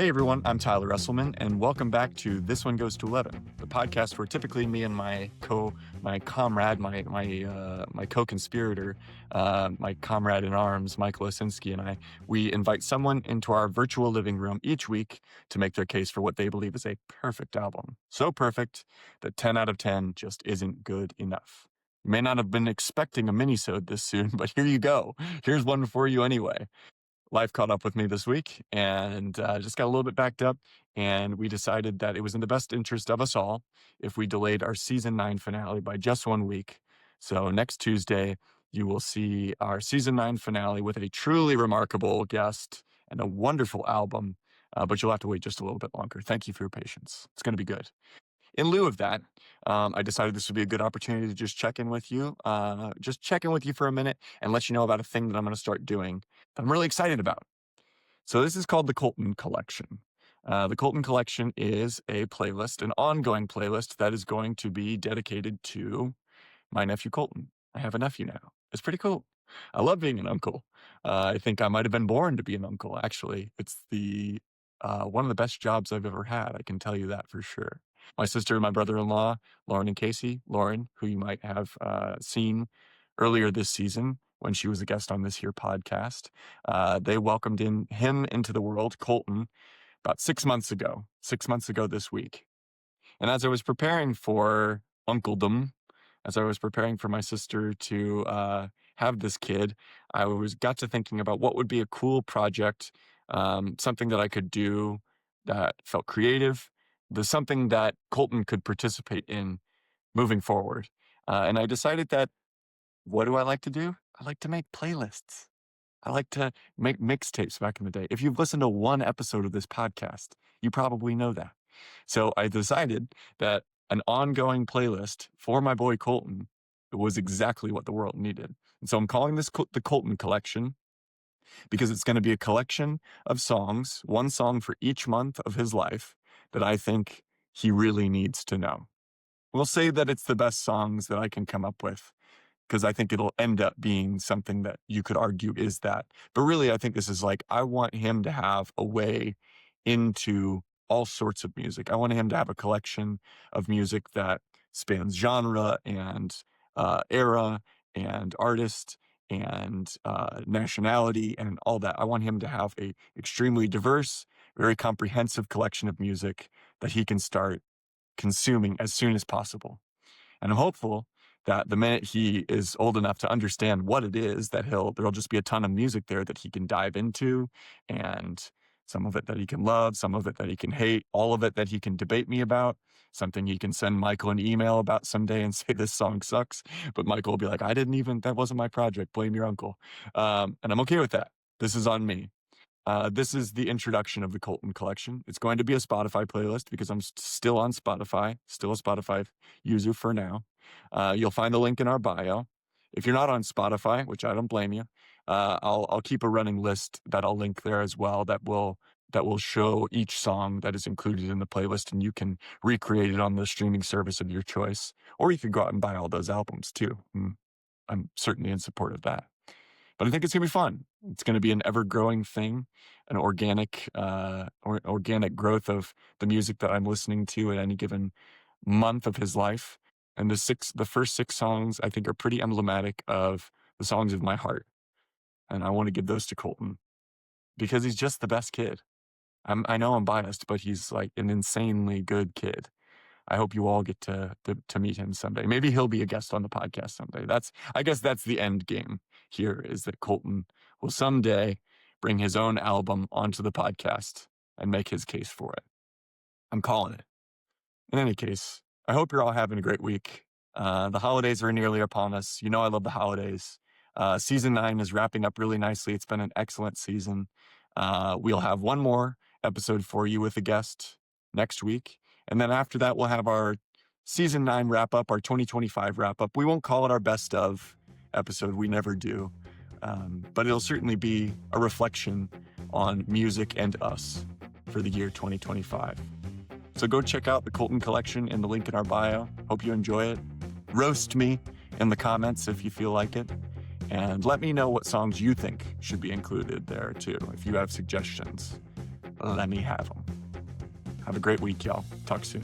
Hey everyone, I'm Tyler Esselman, and welcome back to This One Goes to 11, the podcast where typically me and my comrade, my co-conspirator, my comrade in arms, Michael Osinski, and I, we invite someone into our virtual living room each week to make their case for what they believe is a perfect album. So perfect that 10 out of 10 just isn't good enough. You may not have been expecting a mini-sode this soon, but here you go. Here's one for you anyway. Life caught up with me this week and just got a little bit backed up, and we decided that it was in the best interest of us all if we delayed our season 9 finale by just 1 week. So next Tuesday, you will see our season 9 finale with a truly remarkable guest and a wonderful album, but you'll have to wait just a little bit longer. Thank you for your patience. It's going to be good. In lieu of that, I decided this would be a good opportunity to just check in with you for a minute and let you know about a thing that I'm going to start doing that I'm really excited about. So this is called the Colton Collection. The Colton Collection is a playlist, an ongoing playlist that is going to be dedicated to my nephew Colton. I have a nephew now. It's pretty cool. I love being an uncle. I think I might have been born to be an uncle, actually. It's one of the best jobs I've ever had. I can tell you that for sure. My sister and my brother-in-law, Lauren and Casey. Lauren, who you might have seen earlier this season when she was a guest on this here podcast, they welcomed him into the world, Colton, about 6 months ago. 6 months ago this week. And as I was preparing for uncledom, as I was preparing for my sister to have this kid, I got to thinking about what would be a cool project, something that I could do that felt creative, something that Colton could participate in moving forward. And I decided that, what do I like to do? I like to make playlists. I like to make mixtapes back in the day. If you've listened to one episode of this podcast, you probably know that. So I decided that an ongoing playlist for my boy Colton was exactly what the world needed. And so I'm calling this the Colton Collection because it's going to be a collection of songs, one song for each month of his life that I think he really needs to know. We'll say that it's the best songs that I can come up with, because I think it'll end up being something that you could argue is that. But really, I think this is I want him to have a way into all sorts of music. I want him to have a collection of music that spans genre and era and artist and nationality and all that. I want him to have a extremely diverse, very comprehensive collection of music that he can start consuming as soon as possible. And I'm hopeful that the minute he is old enough to understand what it is, that there'll just be a ton of music there that he can dive into, and some of it that he can love, some of it that he can hate, all of it that he can debate me about, something he can send Michael an email about someday and say this song sucks, but Michael will be like, that wasn't my project, blame your uncle. And I'm okay with that. This is on me. This is the introduction of the Colton Collection. It's going to be a Spotify playlist because I'm still on Spotify, still a Spotify user for now. You'll find the link in our bio. If you're not on Spotify, which I don't blame you, I'll keep a running list that I'll link there as well that will show each song that is included in the playlist, and you can recreate it on the streaming service of your choice, or you could go out and buy all those albums too. I'm certainly in support of that. But I think it's going to be fun. It's going to be an ever-growing thing, an organic growth of the music that I'm listening to at any given month of his life. And the first 6 songs, I think, are pretty emblematic of the songs of my heart. And I want to give those to Colton because he's just the best kid. I know I'm biased, but he's an insanely good kid. I hope you all get to meet him someday. Maybe he'll be a guest on the podcast someday. I guess that's the end game here, is that Colton will someday bring his own album onto the podcast and make his case for it. I'm calling it. In any case, I hope you're all having a great week. The holidays are nearly upon us. You know I love the holidays. Season 9 is wrapping up really nicely. It's been an excellent season. We'll have one more episode for you with a guest next week. And then after that, we'll have our season 9 wrap up, our 2025 wrap up. We won't call it our best of episode. We never do. But it'll certainly be a reflection on music and us for the year 2025. So go check out the Colton Collection in the link in our bio. Hope you enjoy it. Roast me in the comments if you feel like it. And let me know what songs you think should be included there too, if you have suggestions. let me have them. Have a great week, y'all. Talk soon.